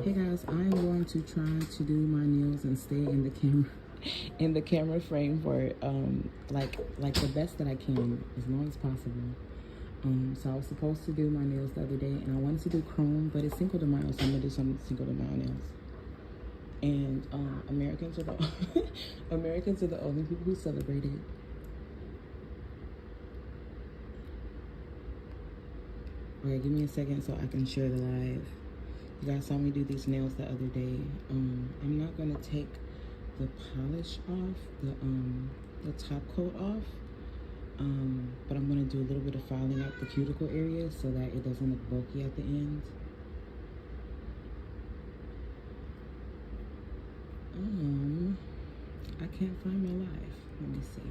Hey guys, I am going to try to do my nails and stay in the camera frame for like the best that I can, as long as possible. So I was supposed to do my nails the other day, and I wanted to do chrome, but it's Cinco de Mayo, so I'm gonna do some Cinco de Mayo nails. And Americans are the Americans are the only people who celebrate it. Okay, give me a second so I can share the live. You guys saw me do these nails the other day. I'm not gonna take the polish off, the top coat off, but I'm gonna do a little bit of filing out the cuticle area so that it doesn't look bulky at the end. I can't find my live. Let me see.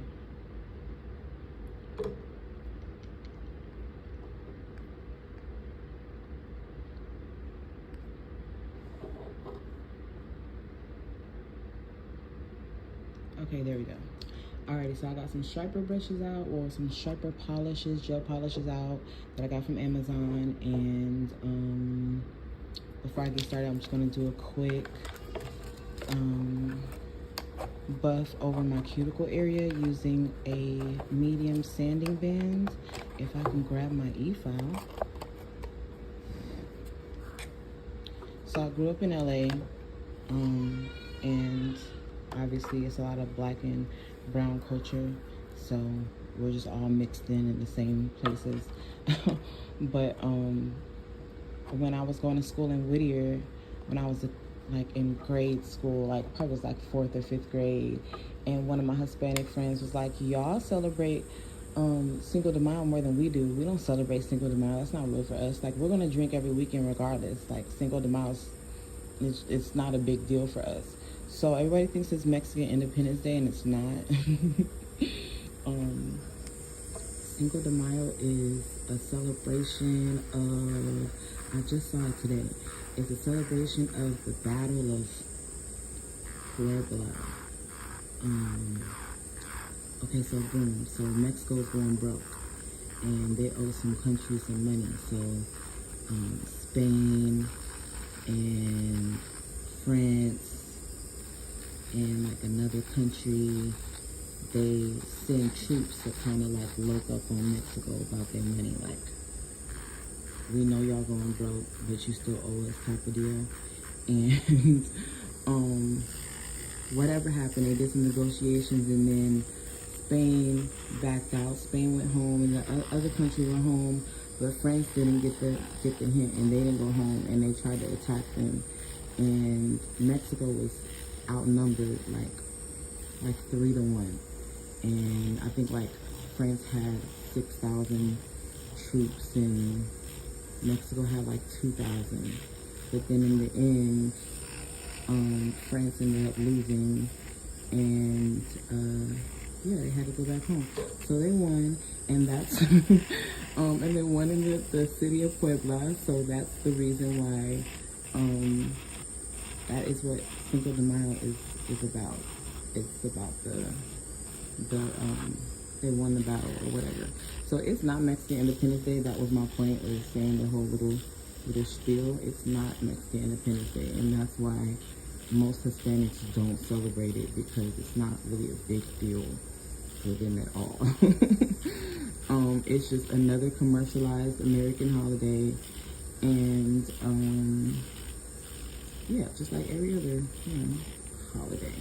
Okay, there we go. Alrighty, so I got some striper brushes out, or some striper polishes, gel polishes out that I got from Amazon. And before I get started, I'm just gonna do a quick buff over my cuticle area using a medium sanding band. If I can grab my e-file. So I grew up in LA, and obviously it's a lot of black and brown culture, so we're just all mixed in the same places. But when I was going to school in Whittier, when I was like in grade school, like probably was like 4th or 5th grade, and one of my Hispanic friends was like, y'all celebrate Cinco de Mayo more than we do. We don't celebrate Cinco de Mayo. That's not real for us. Like, we're gonna drink every weekend regardless. Like, Cinco de Mayo, it's not a big deal for us. So everybody thinks it's Mexican Independence Day, and it's not. Cinco de Mayo is a celebration of, I just saw it today, it's a celebration of the Battle of Puebla. Okay, so boom, so Mexico's going broke, and they owe some countries some money. So Spain and France and like another country, they send troops to kind of like look up on Mexico about their money. Like, we know y'all going broke, but you still owe us, type of deal. And whatever happened, they did some negotiations, and then Spain backed out. Spain went home, and the other country went home, but France didn't get the hint, and they didn't go home, and they tried to attack them. And Mexico was outnumbered like 3-1, and I think like France had 6,000 troops and Mexico had like 2,000. But then in the end, France ended up losing, and yeah, they had to go back home. So they won, and that's and they won in the city of Puebla. So that's the reason why that is what Cinco de Mayo is about. It's about they won the battle or whatever. So it's not Mexican Independence Day. That was my point, was saying the whole little spiel. It's not Mexican Independence Day, and that's why most Hispanics don't celebrate it, because it's not really a big deal for them at all. It's just another commercialized American holiday, and yeah, just like every other, holiday.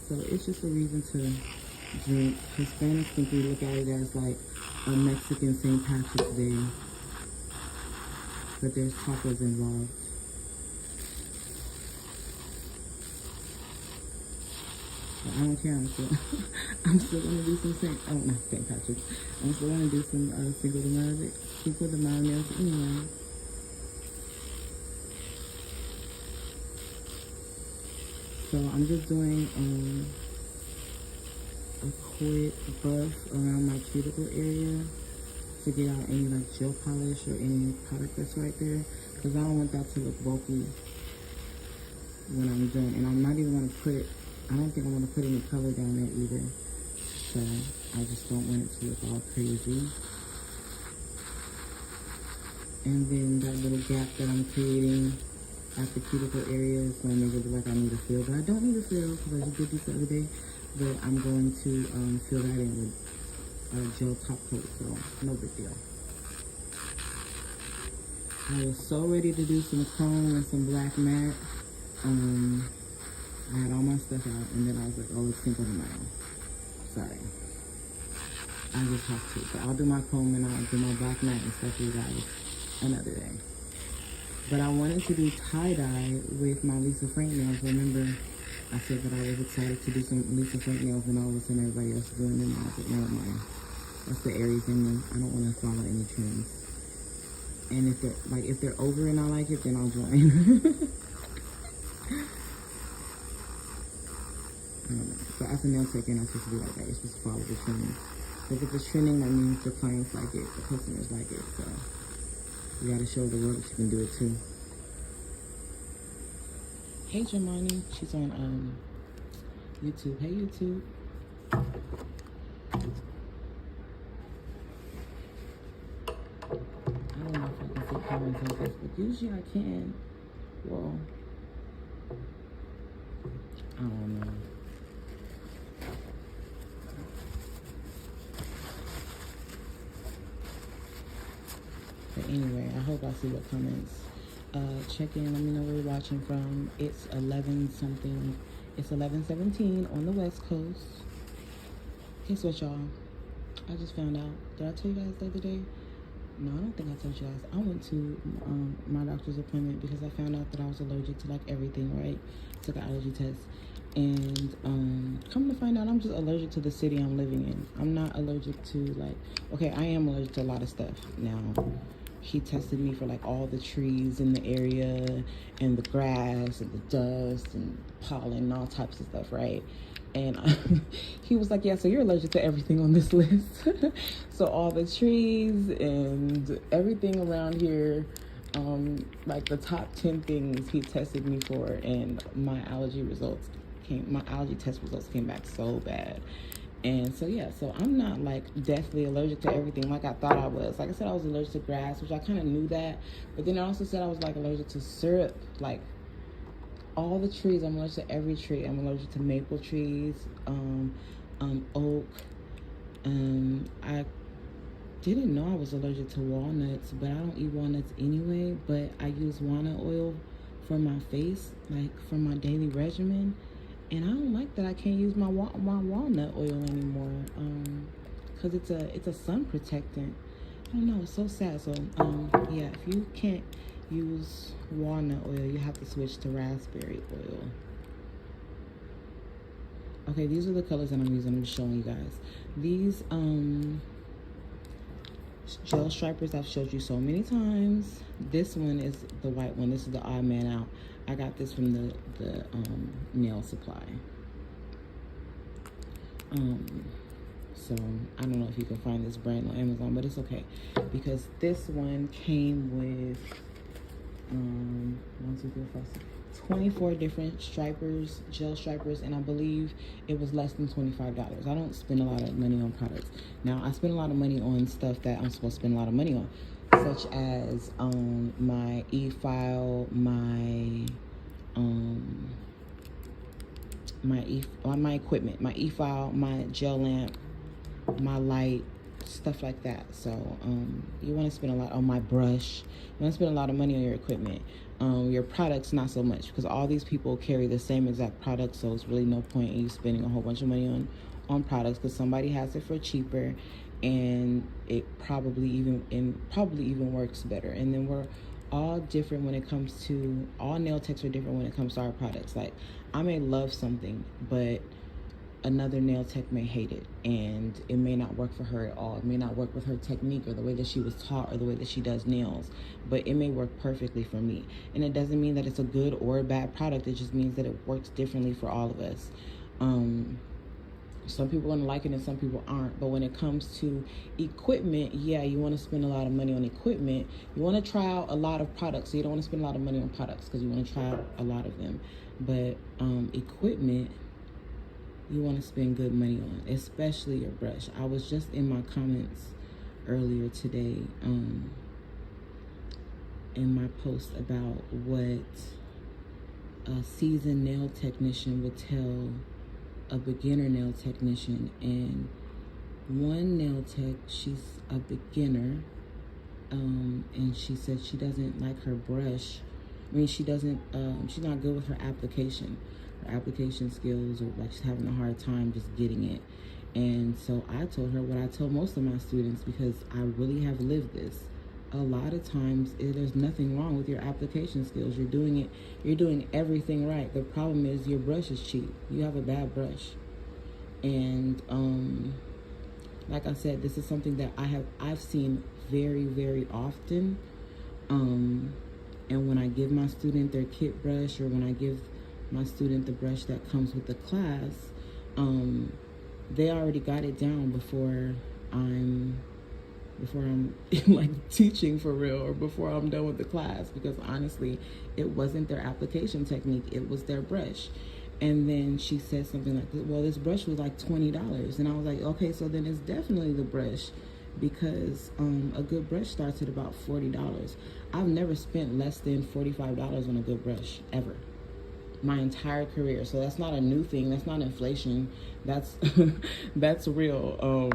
So it's just a reason to drink. Hispanics think we look at it as like a Mexican St. Patrick's Day, but there's tacos involved. But I don't care. I'm still gonna do some St. Patrick's. I'm still gonna do some Cinco de Mayo nails anyway. So I'm just doing a quick buff around my cuticle area to get out any like gel polish or any product that's right there, because I don't want that to look bulky when I'm done. And I'm not even going to put it, I don't think I want to put any color down there either. So I just don't want it to look all crazy. And then that little gap that I'm creating, at the cuticle areas when they really like I need a fill, but I don't need a fill because I just did this the other day. But I'm going to fill that in with a gel top coat, so no big deal. I was so ready to do some chrome and some black matte. I had all my stuff out, and then I was like, oh, it's Cinco de Mayo. Sorry. I just have to. So I'll do my chrome and I'll do my black matte and stuff for you guys another day. But I wanted to do tie-dye with my Lisa Frank nails. Remember, I said that I was excited to do some Lisa Frank nails, and all of a sudden everybody else is doing them. I was like, never mind. That's the Aries in me. I don't want to follow any trends. And if they're over and I like it, then I'll join. I don't know. So as a nail tech, you're not supposed to be like that. You're supposed to follow the trends. Because if it's trending, that means the clients like it, the customers like it. So you gotta show the world that you can do it too. Hey Jamani, she's on YouTube. Hey YouTube. I don't know if I can see comments on Facebook. Usually I can. Well, I don't know. But anyway, I hope I see what comments. Check in, let me know where you're watching from. It's 11 something. It's 11:17 on the West Coast. Guess what, y'all? I just found out. Did I tell you guys the other day? No, I don't think I told you guys. I went to my doctor's appointment because I found out that I was allergic to like everything, right? Took an allergy test. And come to find out, I'm just allergic to the city I'm living in. I'm not allergic to like, okay, I am allergic to a lot of stuff. Now, he tested me for like all the trees in the area and the grass and the dust and pollen and all types of stuff, right? And he was like, yeah, so you're allergic to everything on this list. So all the trees and everything around here, like the top 10 things he tested me for, and my allergy test results came back so bad. And so yeah, so I'm not like deathly allergic to everything like I thought I was. Like I said, I was allergic to grass, which I kind of knew that, but then I also said I was like allergic to syrup, like all the trees. I'm allergic to every tree. I'm allergic to maple trees, oak. I didn't know I was allergic to walnuts, but I don't eat walnuts anyway. But I use walnut oil for my face, like for my daily regimen. And I don't like that I can't use my walnut oil anymore, because it's a sun protectant. I don't know, it's so sad. So yeah, if you can't use walnut oil, you have to switch to raspberry oil. Okay, these are the colors that I'm using. I'm just showing you guys. These gel stripers I've showed you so many times. This one is the white one. This is the odd man out. I got this from the nail supply. So I don't know if you can find this brand on Amazon, but it's okay because this one came with 24 different stripers, gel stripers, and I believe it was less than $25. I don't spend a lot of money on products. Now I spend a lot of money on stuff that I'm supposed to spend a lot of money on, such as my e-file, my equipment, my e-file, my gel lamp, my light, stuff like that. So you want to spend a lot on my brush. You want to spend a lot of money on your equipment. Your products, not so much, because all these people carry the same exact product, so it's really no point in you spending a whole bunch of money on products, because somebody has it for cheaper, and it probably even works better. And then we're all different when it comes to, all nail techs are different when it comes to our products. Like, I may love something, but another nail tech may hate it, and it may not work for her at all. It may not work with her technique or the way that she was taught or the way that she does nails, but it may work perfectly for me. And it doesn't mean that it's a good or a bad product. It just means that it works differently for all of us. Some people are going to like it and some people aren't. But when it comes to equipment, yeah, you want to spend a lot of money on equipment. You want to try out a lot of products. So you don't want to spend a lot of money on products because you want to try out a lot of them. But equipment, you want to spend good money on, especially your brush. I was just in my comments earlier today in my post about what a seasoned nail technician would tell a beginner nail technician. And one nail tech, she's a beginner, and she said she doesn't like her brush. I mean, she doesn't, she's not good with her application skills, or like she's having a hard time just getting it. And so I told her what I tell most of my students, because I really have lived this. A lot of times there's nothing wrong with your application skills. You're doing everything right. The problem is your brush is cheap. You have a bad brush. And like I said, this is something that I've seen very, very often. And when I give my student their kit brush, or when I give my student the brush that comes with the class, they already got it down before I'm like teaching for real, or before I'm done with the class, because honestly, it wasn't their application technique, it was their brush. And then she said something like, well, this brush was like $20. And I was like, okay, so then it's definitely the brush, because a good brush starts at about $40. I've never spent less than $45 on a good brush, ever. My entire career. So that's not a new thing. That's not inflation. That's that's real.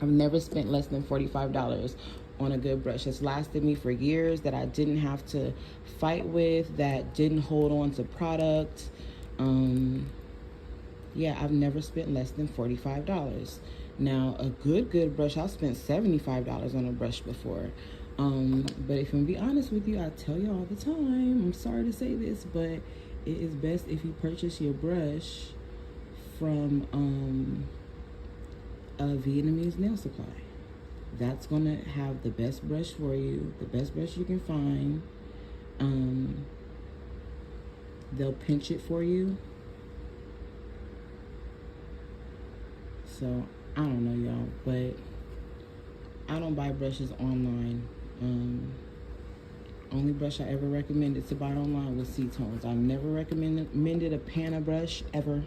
I've never spent less than $45 on a good brush. It's lasted me for years, that I didn't have to fight with, that didn't hold on to product. Yeah, I've never spent less than $45. Now, a good brush, I've spent $75 on a brush before. But if I'm gonna be honest with you, I tell you all the time, I'm sorry to say this, but it is best if you purchase your brush from a Vietnamese nail supply. That's gonna have the best brush for you, the best brush you can find. They'll pinch it for you. So I don't know, y'all, but I don't buy brushes online. Only brush I ever recommended to buy online was C-Tones. I've never recommended a Pana brush ever.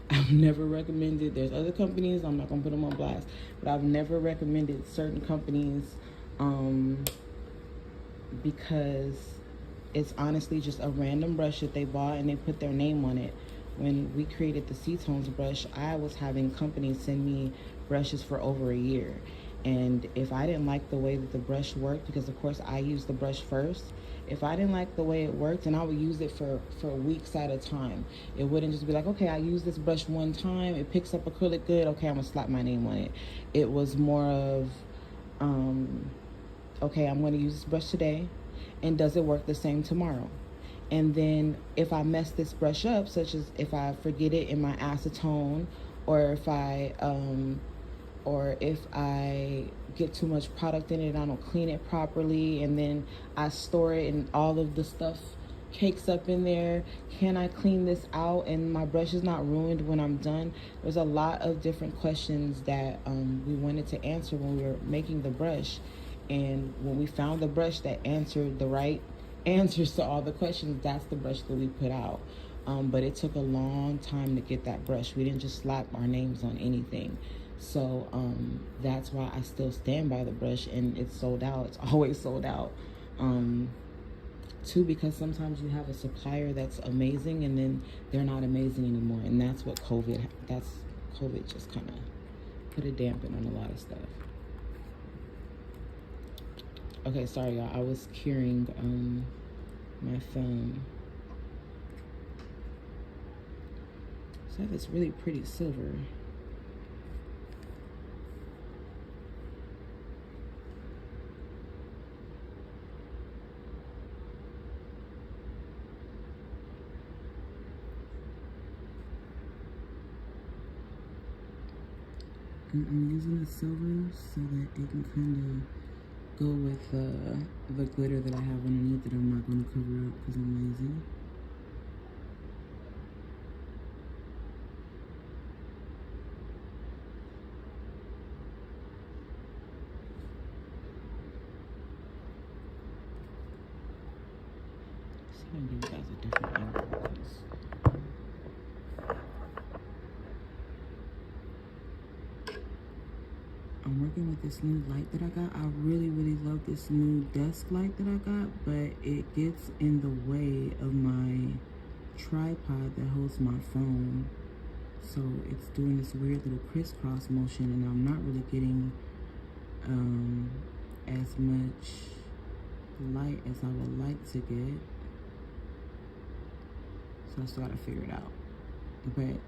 I've never recommended, there's other companies, I'm not gonna put them on blast, but I've never recommended certain companies because it's honestly just a random brush that they bought and they put their name on it. When we created the C-Tones brush, I was having companies send me brushes for over a year. And if I didn't like the way that the brush worked, because of course I used the brush first, if I didn't like the way it worked, and I would use it for weeks at a time. It wouldn't just be like, okay, I use this brush one time, it picks up acrylic good, okay, I'm gonna slap my name on it. It was more of, okay, I'm gonna use this brush today, and does it work the same tomorrow? And then if I mess this brush up, such as if I forget it in my acetone, or if I get too much product in it and I don't clean it properly, and then I store it and all of the stuff cakes up in there, can I clean this out and my brush is not ruined when I'm done? There's a lot of different questions that we wanted to answer when we were making the brush. And when we found the brush that answered the right answers to all the questions, that's the brush that we put out. But it took a long time to get that brush. We didn't just slap our names on anything. So that's why I still stand by the brush, and it's sold out. It's always sold out. Too, because sometimes you have a supplier that's amazing and then they're not amazing anymore. And that's what COVID just kind of put a dampen on a lot of stuff. Okay, sorry y'all, I was curing my phone. So I have this really pretty silver. I'm using the silver so that it can kind of go with the glitter that I have underneath that I'm not going to cover up because I'm lazy. See if I can give you guys a different angle because I'm working with this new light that I got. I really, really love this new desk light that I got, but it gets in the way of my tripod that holds my phone. So it's doing this weird little crisscross motion, and I'm not really getting as much light as I would like to get. So I still gotta figure it out. But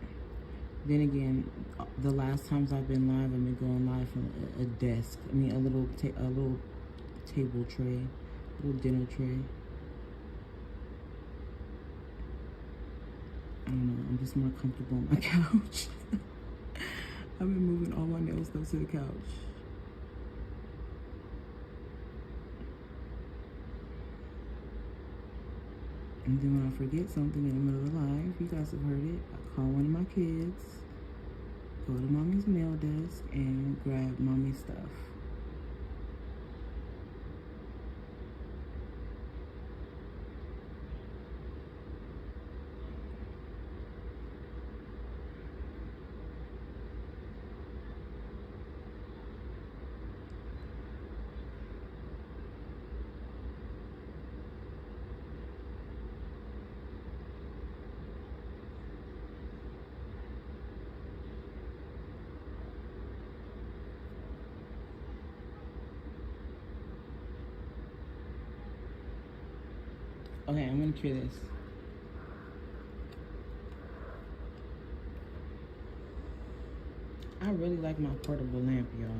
then again, the last times I've been live, I've been going live from a desk. I mean, a little table tray, a little dinner tray. I don't know, I'm just more comfortable on my couch. I've been moving all my nail stuff to the couch. And then when I forget something in the middle of the live, you guys have heard it, I call one of my kids, go to mommy's mail desk, and grab mommy's stuff. Okay, I'm gonna try this. I really like my portable lamp, y'all.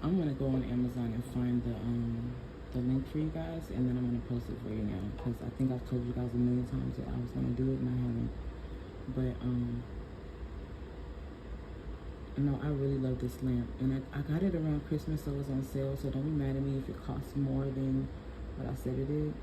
I'm gonna go on Amazon and find the link for you guys, and then I'm gonna post it for you now, because I think I've told you guys a million times that I was gonna do it and I haven't. But no, I really love this lamp, and I got it around Christmas, so it was on sale. So don't be mad at me if it costs more than what I said it did.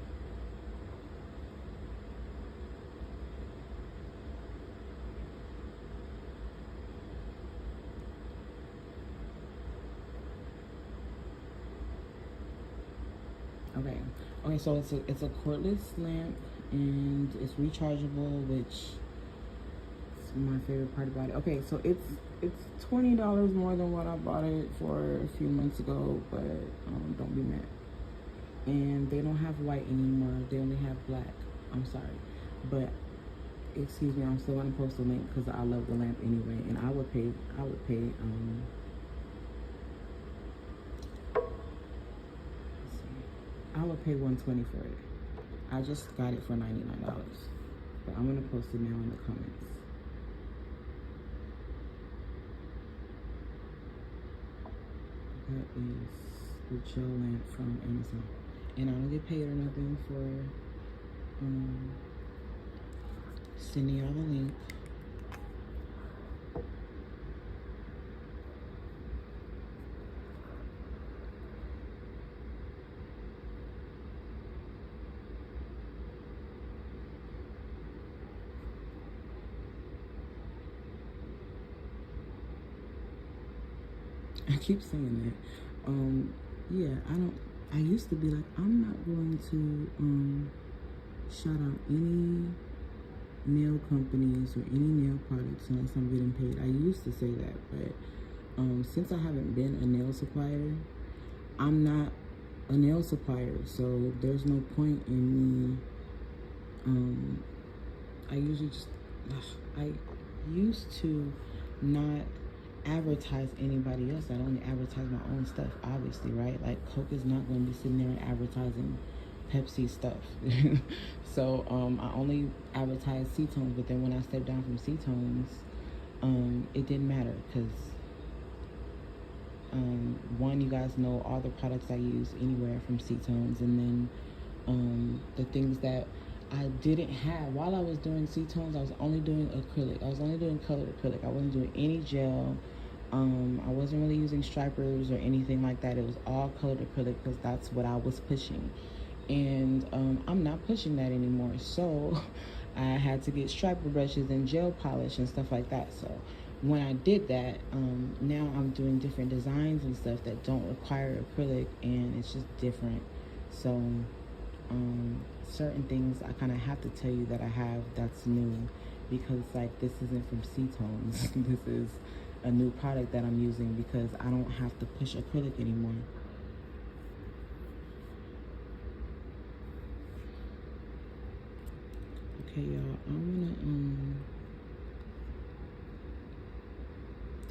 Okay, so it's a cordless lamp, and it's rechargeable, which is my favorite part about it. Okay, so it's $20 more than what I bought it for a few months ago, but don't be mad. And they don't have white anymore; they only have black. I'm sorry, but excuse me, I'm still gonna post the link because I love the lamp anyway, and I would pay $120 for it. I just got it for $99, but I'm gonna post it now in the comments. That is the gel lamp from Amazon, and I don't get paid or nothing for sending y'all the link. I keep saying that. Yeah, I used to be like, I'm not going to shout out any nail companies or any nail products unless I'm getting paid. I used to say that, but since I haven't been a nail supplier, I'm not a nail supplier, so there's no point in me. I usually just, I used to not advertise anybody else. I only advertise my own stuff, obviously, right? Like Coke is not going to be sitting there and advertising Pepsi stuff. So I only advertise C-tones, but then when I stepped down from C-tones, it didn't matter because one, you guys know all the products I use anywhere from C-tones, and then the things that I didn't have while I was doing C-tones, I was only doing acrylic. I was only doing colored acrylic. I wasn't doing any gel. I wasn't really using stripers or anything like that. It was all colored acrylic because that's what I was pushing. And I'm not pushing that anymore. So I had to get striper brushes and gel polish and stuff like that. So when I did that, now I'm doing different designs and stuff that don't require acrylic, and it's just different. So certain things I kind of have to tell you that I have that's new, because like this isn't from C-tones. This is a new product that I'm using because I don't have to push acrylic anymore. Okay, y'all,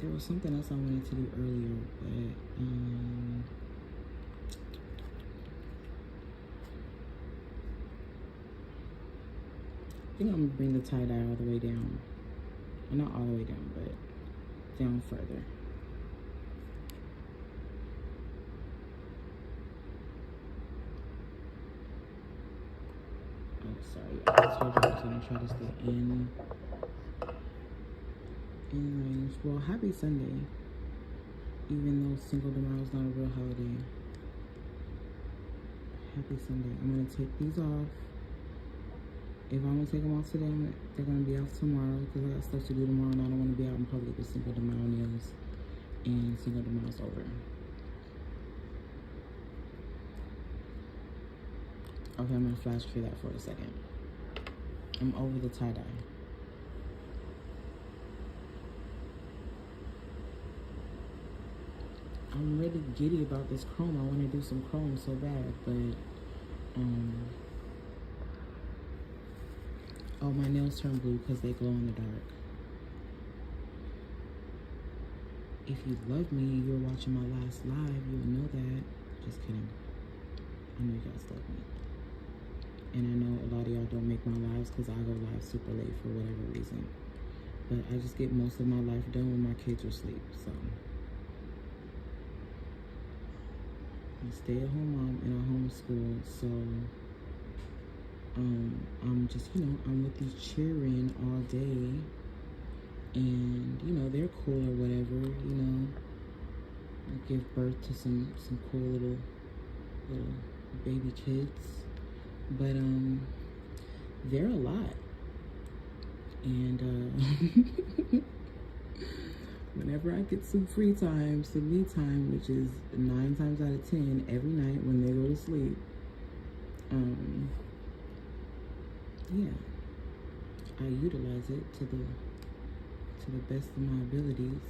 there was something else I wanted to do earlier, but I think I'm gonna bring the tie-dye all the way down. Well, not all the way down, but down further. Oh, sorry. I told you I was gonna try to stay in range. Well, happy Sunday. Even though Cinco de Mayo is not a real holiday. Happy Sunday. I'm gonna take these off. If I'm gonna take them off today, they're gonna be off tomorrow because I got stuff to do tomorrow and I don't want to be out in public with Cinco de Mayo nails and Cinco de Mayo's over. Okay, I'm gonna flash clear that for a second. I'm over the tie-dye. I'm really giddy about this chrome. I want to do some chrome so bad, but oh, my nails turn blue because they glow in the dark. If you love me and you're watching my last live, you would know that. Just kidding. I know you guys love me. And I know a lot of y'all don't make my lives because I go live super late for whatever reason. But I just get most of my life done when my kids are asleep, so. I'm a stay-at-home mom and I homeschool, so I'm just, I'm with these cheering all day, and they're cool or whatever, I give birth to some cool little baby kids, but they're a lot, and whenever I get some free time, some me time, which is 9 times out of 10 every night when they go to sleep, yeah, I utilize it to the best of my abilities.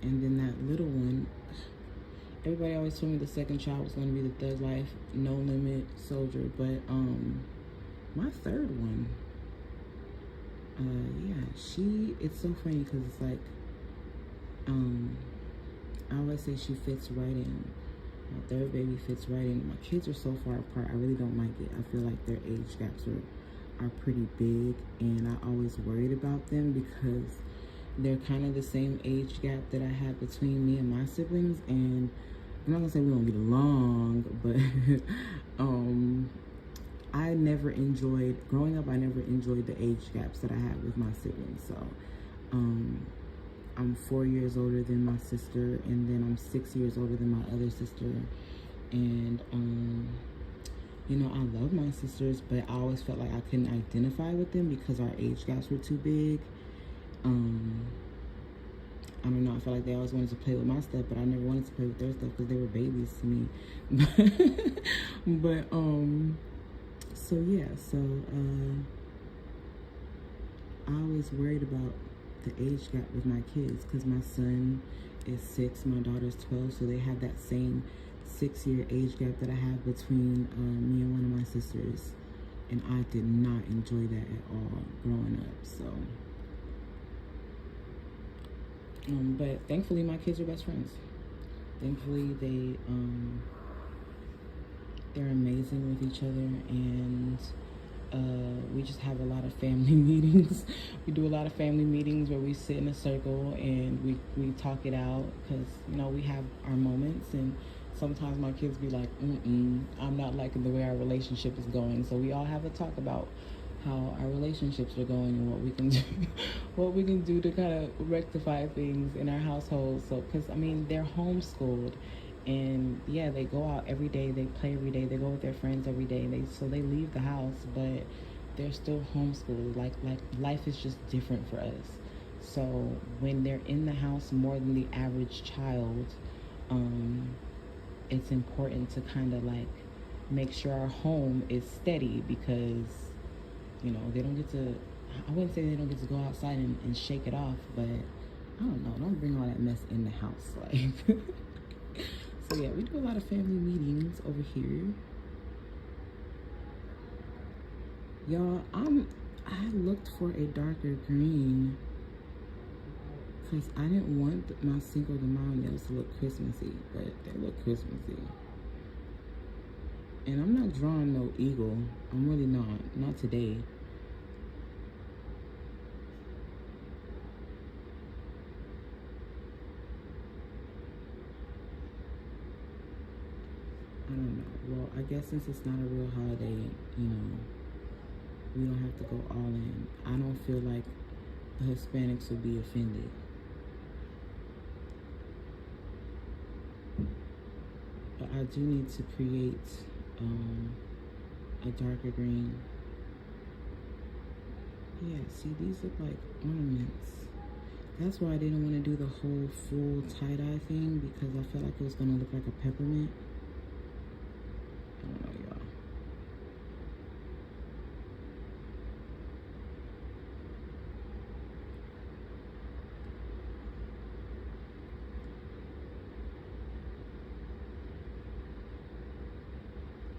And then that little one, everybody always told me the second child was going to be the thug life, no limit soldier, but my third one, yeah, it's so funny because it's like, I always say she fits right in. My third baby fits right in. My kids are so far apart, I really don't like it. I feel like their age gaps are pretty big, and I always worried about them because they're kind of the same age gap that I have between me and my siblings, and I'm not gonna say we don't get along, but growing up, I never enjoyed the age gaps that I had with my siblings. So I'm 4 years older than my sister, and then I'm 6 years older than my other sister. And I love my sisters, but I always felt like I couldn't identify with them because our age gaps were too big. I don't know, I felt like they always wanted to play with my stuff, but I never wanted to play with their stuff because they were babies to me. But so yeah, I always worried about the age gap with my kids because my son is 6, my daughter's 12, so they have that same 6-year age gap that I have between me and one of my sisters, and I did not enjoy that at all growing up. So but thankfully my kids are best friends. Thankfully they're amazing with each other, and we just have a lot of family meetings. We do a lot of family meetings where we sit in a circle and we talk it out because, we have our moments, and sometimes my kids be like, I'm not liking the way our relationship is going. So we all have a talk about how our relationships are going and what we can do, to kind of rectify things in our household. So, because, they're homeschooled. And yeah, they go out every day, they play every day, they go with their friends every day. They leave the house, but they're still homeschooled. Like life is just different for us. So when they're in the house more than the average child, it's important to kind of like make sure our home is steady because, they don't get to I wouldn't say they don't get to go outside and shake it off, but I don't know. Don't bring all that mess in the house. Like, so yeah, we do a lot of family meetings over here. Y'all, I looked for a darker green because I didn't want my Cinco de Mayo nails to look Christmassy, but they look Christmassy. And I'm not drawing no eagle. I'm really not today. I don't know. Well, I guess since it's not a real holiday, you know, we don't have to go all in. I don't feel like the Hispanics will be offended. But I do need to create a darker green. Yeah, see, these look like ornaments. That's why I didn't want to do the whole full tie-dye thing, because I felt like it was going to look like a peppermint. I don't know, y'all.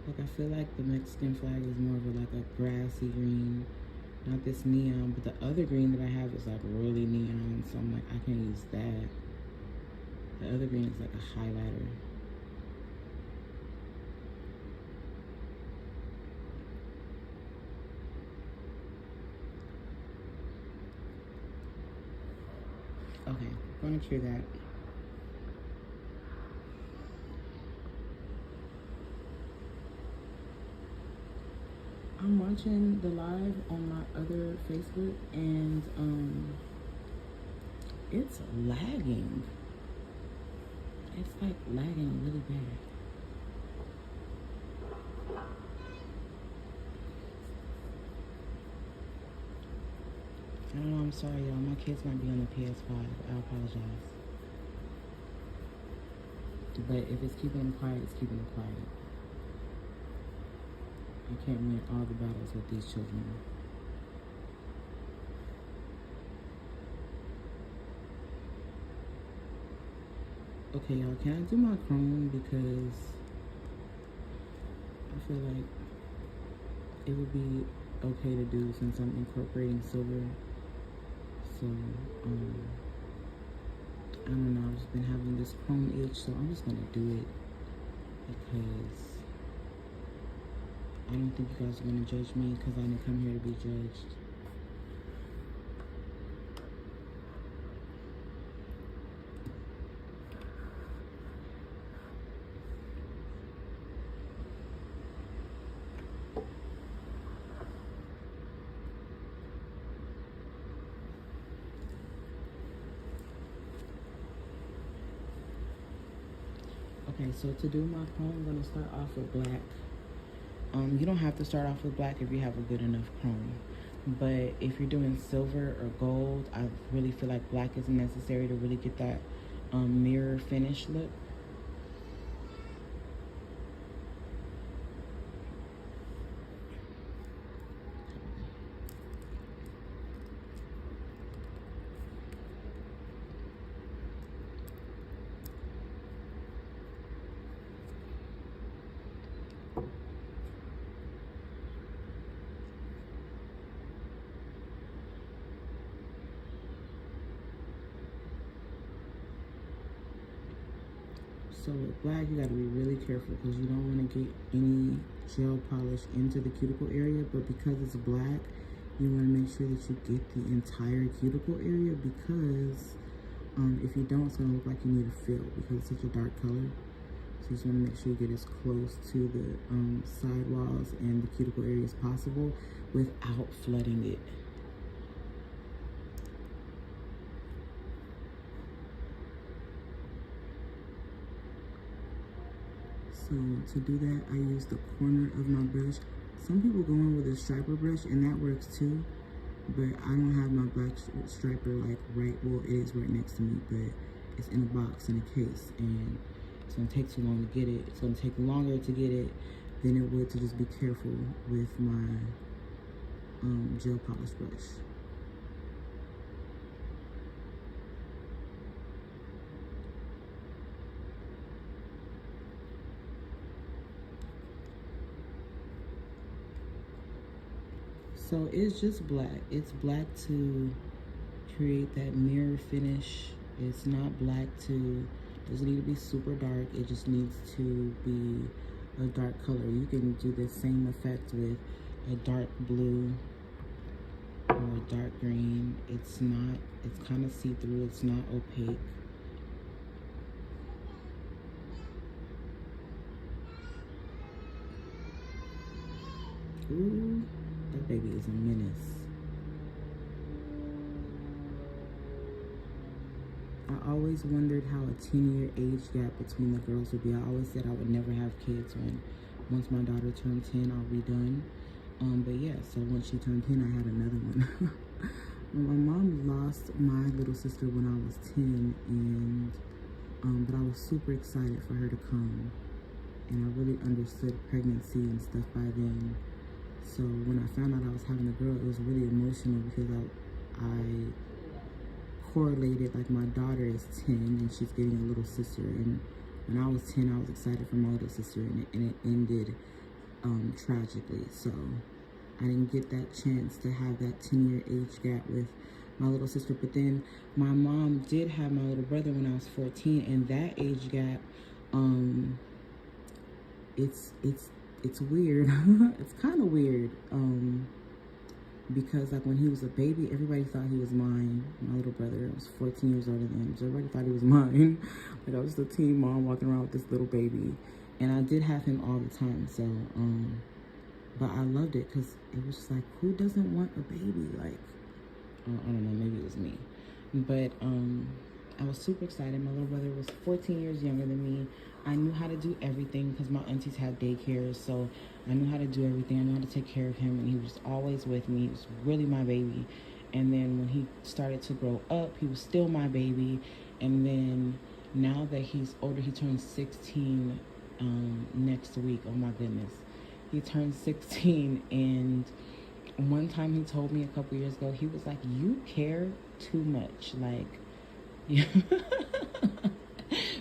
Like, I feel like the Mexican flag is more of like a grassy green, not this neon, but the other green that I have is like really neon, so I'm like, I can't use that. The other green is like a highlighter. Okay, I'm gonna cure that. I'm watching the live on my other Facebook, and it's lagging. It's like lagging really bad. I don't know, I'm sorry y'all, my kids might be on the PS5, I apologize. But if it's keeping them quiet, it's keeping them quiet. I can't win all the battles with these children. Okay, y'all, can I do my chrome? Because I feel like it would be okay to do since I'm incorporating silver. So, I don't know, I've just been having this chrome itch, so I'm just gonna do it because I don't think you guys are gonna judge me because I didn't come here to be judged. Okay, so to do my chrome, I'm gonna start off with black. You don't have to start off with black if you have a good enough chrome. But if you're doing silver or gold, I really feel like black is necessary to really get that mirror finish look. So with black, you gotta be really careful because you don't want to get any gel polish into the cuticle area, but because it's black, you want to make sure that you get the entire cuticle area because if you don't, it's gonna look like you need a fill because it's such a dark color. So you just want to make sure you get as close to the side walls and the cuticle area as possible without flooding it. So to do that, I use the corner of my brush. Some people go in with a striper brush and that works too, but I don't have my black striper like right, well it is right next to me, but it's in a box, in a case, and it's gonna take too long to get it. It's gonna take longer to get it than it would to just be careful with my gel polish brush. So it's just black. It's black to create that mirror finish. It's not black to, doesn't need to be super dark. It just needs to be a dark color. You can do the same effect with a dark blue or a dark green. It's not, it's kind of see-through. It's not opaque. Ooh, that baby is a menace. I always wondered how a 10-year age gap between the girls would be. I always said I would never have kids once my daughter turned 10, I'll be done. But yeah, so once she turned 10, I had another one. My mom lost my little sister when I was 10, and but I was super excited for her to come. And I really understood pregnancy and stuff by then. So when I found out I was having a girl, it was really emotional because I correlated, like, my daughter is 10 and she's getting a little sister, and when I was 10 I was excited for my little sister, and it ended tragically. So I didn't get that chance to have that 10-year age gap with my little sister. But then my mom did have my little brother when I was 14, and that age gap, it's weird. It's kind of weird, because like when he was a baby, everybody thought he was mine. My little brother was 14 years older than him, so everybody thought he was mine. Like I was the teen mom walking around with this little baby, and I did have him all the time. So but I loved it because it was just like, who doesn't want a baby? Like, I don't know, maybe it was me, but I was super excited. My little brother was 14 years younger than me. I knew how to do everything because my aunties had daycare, so I knew how to do everything. I knew how to take care of him, and he was always with me. He was really my baby. And then when he started to grow up, he was still my baby. And then now that he's older, he turns 16 next week. Oh my goodness. He turned 16, and one time he told me a couple years ago, he was like, you care too much. Like, yeah.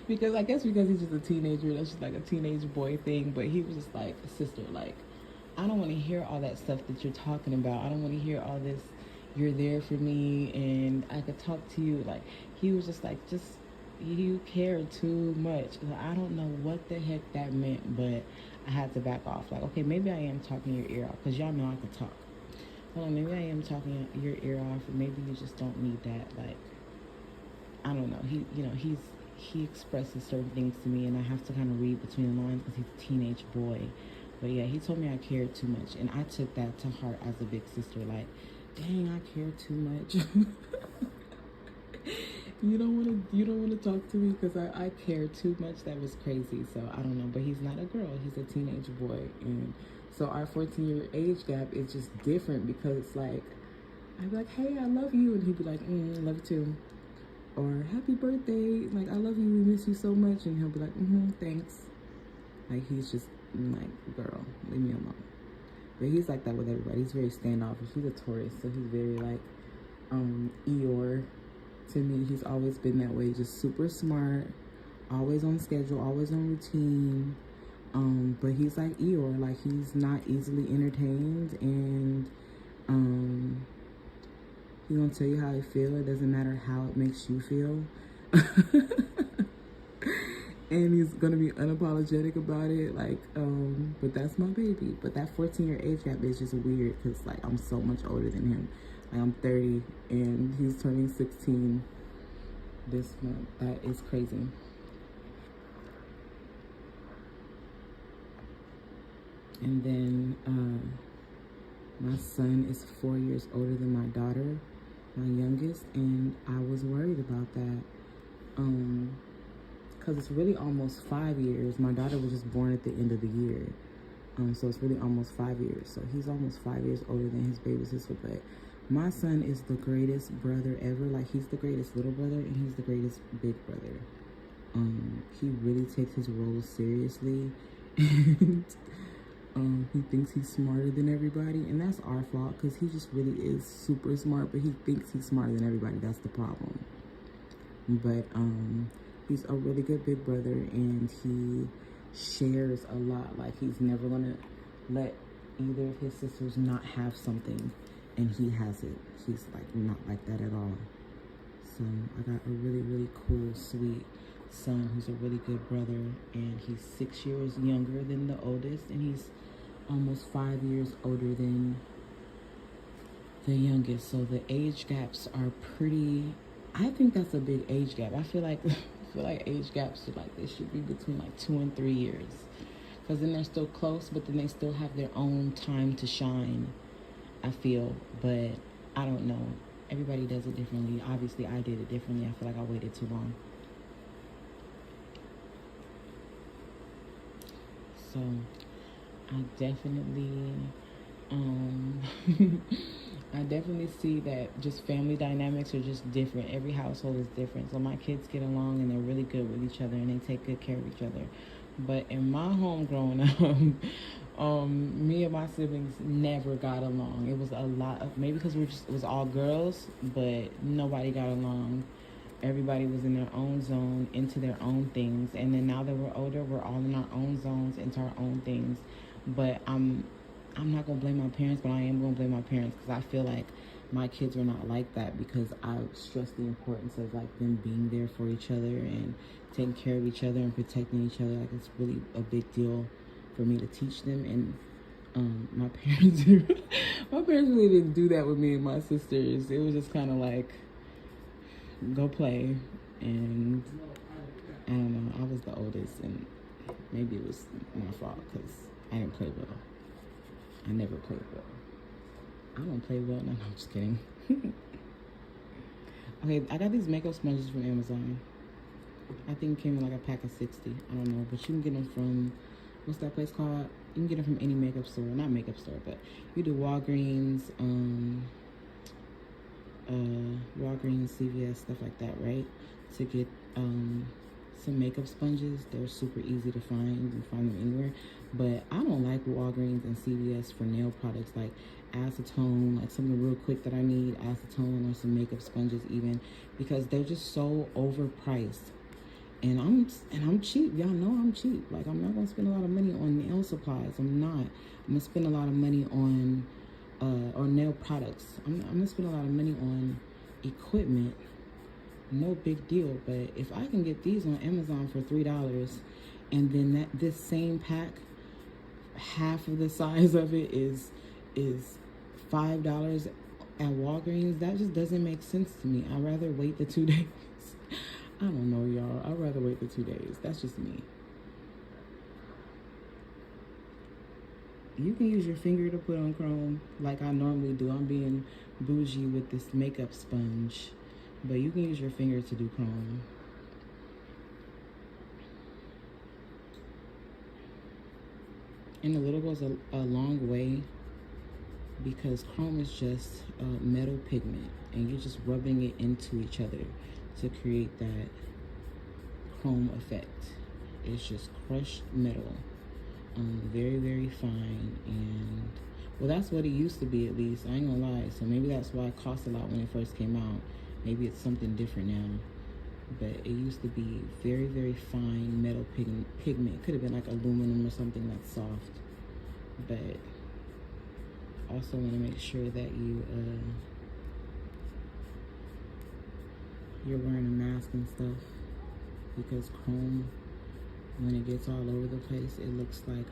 Because I guess because he's just a teenager, that's just like a teenage boy thing. But he was just like, sister, like, I don't want to hear all that stuff that you're talking about. I don't want to hear all this, you're there for me and I could talk to you. Like, he was just like, just, you care too much. Like, I don't know what the heck that meant, but I had to back off. Like, okay, maybe I am talking your ear off, because y'all know I can talk. Hold on, maybe I am talking your ear off, or maybe you just don't need that. Like, I don't know. He expresses certain things to me, and I have to kind of read between the lines because he's a teenage boy. But yeah, he told me I cared too much, and I took that to heart as a big sister. Like, dang, I care too much. You don't want to talk to me because I care too much. That was crazy. So I don't know, but he's not a girl. He's a teenage boy, and so our 14-year age gap is just different because it's like, I'd be like, hey, I love you, and he'd be like, love you too. Or happy birthday, like, I love you, we miss you so much, and he'll be like, thanks. Like, he's just like, girl, leave me alone. But he's like that with everybody. He's very standoffish. He's a Taurus, so he's very like Eeyore to me. He's always been that way, just super smart, always on schedule, always on routine. But he's like Eeyore, like, he's not easily entertained, and he's gonna tell you how he feels. It doesn't matter how it makes you feel. And he's gonna be unapologetic about it. Like, but that's my baby. But that 14-year age gap is just weird because, like, I'm so much older than him. Like, I'm 30 and he's turning 16 this month. That is crazy. And then my son is 4 years older than my daughter, my youngest, and I was worried about that because it's really almost 5 years. My daughter was just born at the end of the year, so it's really almost 5 years. So he's almost 5 years older than his baby sister. But my son is the greatest brother ever. Like, he's the greatest little brother and he's the greatest big brother. He really takes his role seriously, and he thinks he's smarter than everybody, and that's our fault because he just really is super smart, but he thinks he's smarter than everybody. That's the problem. But he's a really good big brother, and he shares a lot. Like, he's never gonna let either of his sisters not have something and he has it. He's like not like that at all. So I got a really, really cool, sweet son who's a really good brother, and he's 6 years younger than the oldest, and he's almost 5 years older than the youngest. So the age gaps are pretty, I think that's a big age gap. I feel like age gaps should, like, they should be between like 2 and 3 years, because then they're still close, but then they still have their own time to shine, I feel. But I don't know, everybody does it differently. Obviously I did it differently. I feel like I waited too long. So I definitely I definitely see that just family dynamics are just different. Every household is different. So my kids get along and they're really good with each other and they take good care of each other. But in my home growing up, me and my siblings never got along. It was a lot of, maybe because it was all girls, but nobody got along. Everybody was in their own zone, into their own things. And then now that we're older, we're all in our own zones, into our own things. But I'm not going to blame my parents, but I am going to blame my parents, because I feel like my kids were not like that, because I stress the importance of like them being there for each other and taking care of each other and protecting each other. Like, it's really a big deal for me to teach them. And my parents really didn't do that with me and my sisters. It was just kind of like, go play. And I don't know, I was the oldest, and maybe it was my fault because I didn't play well. I never played well. I don't play well. No, I'm just kidding. Okay, I got these makeup sponges from Amazon. I think it came in like a pack of 60. I don't know, but you can get them from, what's that place called? You can get them from any makeup store. Not makeup store, but you do Walgreens, Walgreens, CVS, stuff like that, right? To get some makeup sponges. They're super easy to find. You can find them anywhere. But I don't like Walgreens and CVS for nail products like acetone, like something real quick that I need, acetone, or some makeup sponges even, because they're just so overpriced. And I'm cheap. Y'all know I'm cheap. Like, I'm not gonna spend a lot of money on nail supplies. I'm not. I'm gonna spend a lot of money on or nail products. I'm gonna spend a lot of money on equipment. No big deal. But if I can get these on Amazon for $3, and then this same pack, half of the size of it is $5 at Walgreens, that just doesn't make sense to me. I'd rather wait the 2 days. I don't know, y'all. I'd rather wait the 2 days. That's just me. You can use your finger to put on chrome like I normally do. I'm being bougie with this makeup sponge, but you can use your finger to do chrome. And a little goes a long way, because chrome is just metal pigment, and you're just rubbing it into each other to create that chrome effect. It's just crushed metal, very, very fine. And well, that's what it used to be, at least. I ain't gonna lie. So maybe that's why it cost a lot when it first came out. Maybe it's something different now. But it used to be very, very fine metal pigment. Could have been like aluminum or something that's soft. But also want to make sure that you're wearing a mask and stuff, because chrome, when it gets all over the place, it looks like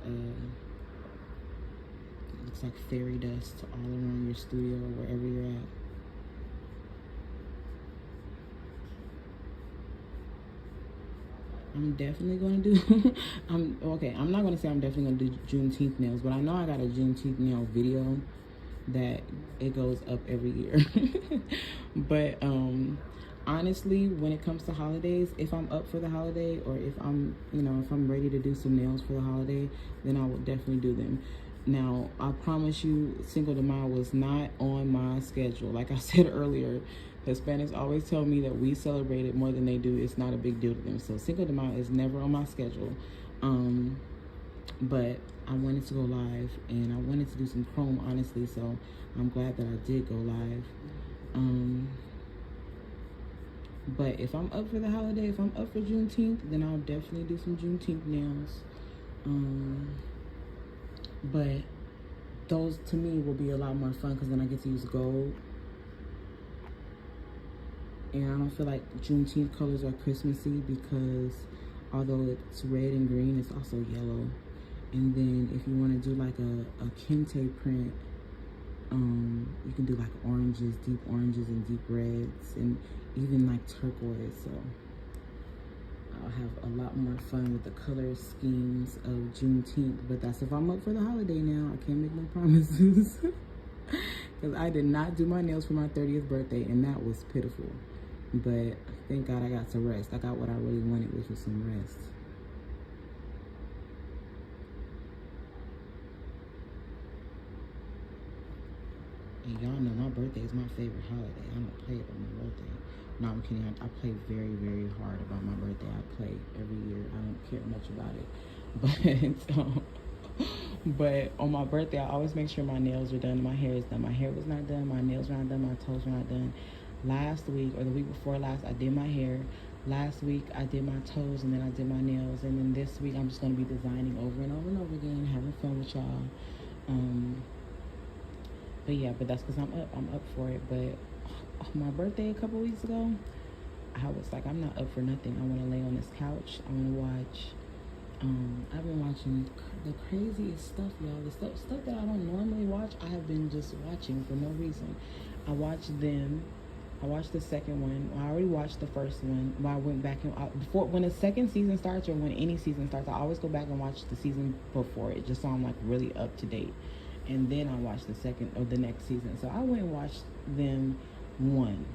fairy dust all around your studio or wherever you're at. I'm definitely going to do, I'm not going to say I'm definitely going to do Juneteenth nails, but I know I got a Juneteenth nail video that it goes up every year. But honestly, when it comes to holidays, if I'm up for the holiday, or if I'm ready to do some nails for the holiday, then I will definitely do them. Now, I promise you, Cinco de Mayo was not on my schedule. Like I said earlier, Hispanics always tell me that we celebrate it more than they do. It's not a big deal to them. So Cinco de Mayo is never on my schedule. But I wanted to go live, and I wanted to do some chrome, honestly. So I'm glad that I did go live. But if I'm up for the holiday, if I'm up for Juneteenth, then I'll definitely do some Juneteenth nails. But those to me will be a lot more fun because then I get to use gold. And I don't feel like Juneteenth colors are Christmassy because although it's red and green, it's also yellow. And then if you want to do like a kente print, you can do like oranges, deep oranges and deep reds, and even like turquoise. So I'll have a lot more fun with the color schemes of Juneteenth. But that's if I'm up for the holiday now. I can't make no promises. Because I did not do my nails for my 30th birthday, and that was pitiful. But thank God I got to rest. I got what I really wanted, which was some rest. And y'all know my birthday is my favorite holiday. I don't play about my birthday. No, I'm kidding. I play very, very hard about my birthday. I play every year. I don't care much about it. But on my birthday, I always make sure my nails are done, my hair is done. My hair was not done, my nails were not done, my toes were not done. Last week, or the week before last, I did my hair. Last week, I did my toes, and then I did my nails. And then this week, I'm just going to be designing over and over and over again, having fun with y'all. But yeah, but that's because I'm up for it. But on my birthday a couple weeks ago, I was like, I'm not up for nothing. I want to lay on this couch. I want to watch. I've been watching the craziest stuff, y'all. The stuff that I don't normally watch, I have been just watching for no reason. I watched them. I watched the second one. I already watched the first one. But I went back and before, when the second season starts, or when any season starts, I always go back and watch the season before it, just so I'm like really up to date. And then I watched the second or the next season. So I went and watched them one,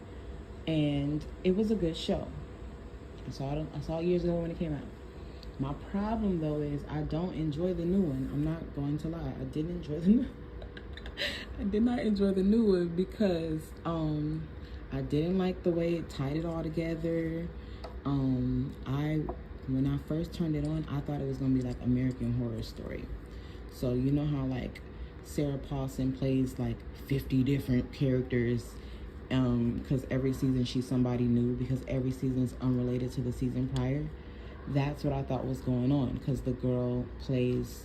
and it was a good show. I saw it years ago when it came out. My problem though is I don't enjoy the new one. I'm not going to lie. I didn't enjoy the new. I did not enjoy the new one because I didn't like the way it tied it all together. When I first turned it on, I thought it was gonna be like American Horror Story. So you know how like Sarah Paulson plays like 50 different characters, because every season she's somebody new, because every season is unrelated to the season prior. That's what I thought was going on, because the girl plays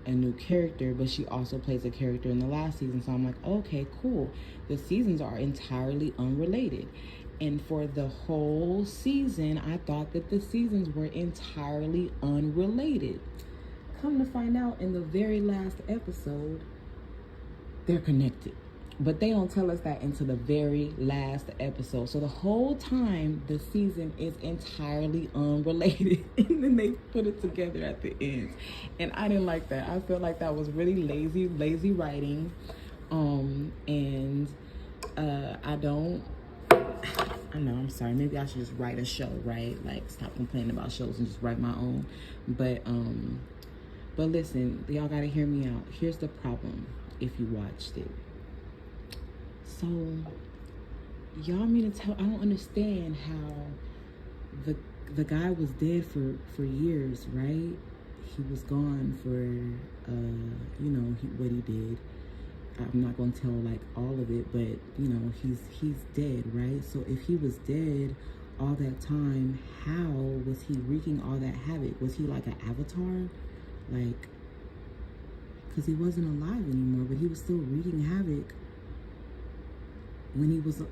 a new character, but she also plays a character in the last season. So I'm like, okay, cool. The seasons are entirely unrelated. And for the whole season, I thought that the seasons were entirely unrelated. Come to find out, in the very last episode, they're connected. But they don't tell us that until the very last episode. So the whole time, the season is entirely unrelated. And then they put it together at the end. And I didn't like that. I felt like that was really lazy writing. I know, I'm sorry. Maybe I should just write a show, right? Like, stop complaining about shows and just write my own. But listen, y'all gotta hear me out. Here's the problem if you watched it. So, y'all mean to tell, I don't understand how the guy was dead for years, right? He was gone for, what he did. I'm not going to tell like all of it, but he's dead, right? So if he was dead all that time, how was he wreaking all that havoc? Was he like an avatar? Like, because he wasn't alive anymore, but he was still wreaking havoc when he was,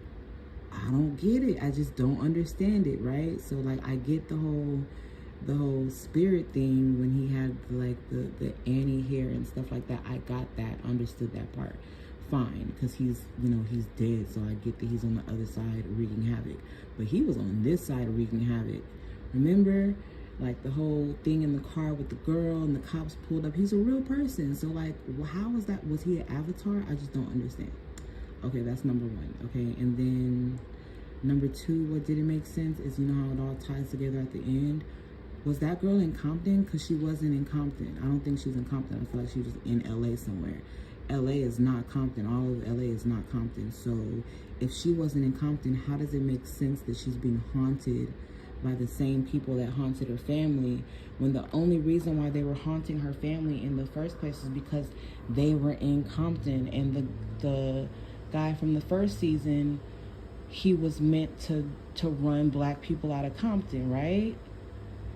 I don't get it. I just don't understand it, right? So like, I get the whole spirit thing when he had like the Annie hair and stuff like that. I got that, understood that part, fine, because he's dead, so I get that he's on the other side wreaking havoc. But he was on this side wreaking havoc. Remember, like the whole thing in the car with the girl and the cops pulled up. He's a real person, so like, how was that? Was he an avatar? I just don't understand. Okay, that's number one. Okay, and then number two, what didn't make sense is, you know how it all ties together at the end. Was that girl in Compton? Because she wasn't in Compton. I don't think she was in Compton. I feel like she was in LA somewhere. LA is not Compton. All of LA is not Compton. So if she wasn't in Compton, how does it make sense that she's being haunted by the same people that haunted her family, when the only reason why they were haunting her family in the first place is because they were in Compton, and the guy from the first season, he was meant to run black people out of Compton, right?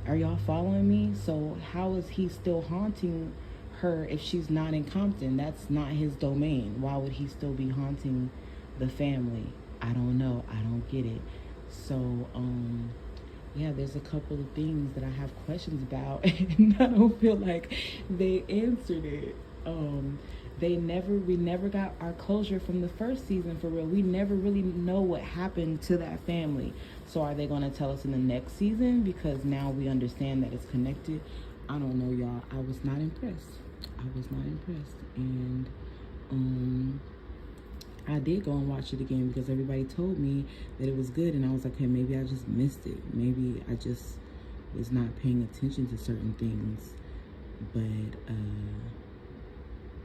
Are y'all following me? So how is he still haunting her if she's not in Compton? That's not his domain. Why would he still be haunting the family? I don't know. I don't get it. So, yeah, there's a couple of things that I have questions about, and I don't feel like they answered it. We never got our closure from the first season for real. We never really know what happened to that family. So are they going to tell us in the next season? Because now we understand that it's connected. I don't know, y'all. I was not impressed. And I did go and watch it again because everybody told me that it was good, and I was like, hey, maybe I just missed it. Maybe I just was not paying attention to certain things. But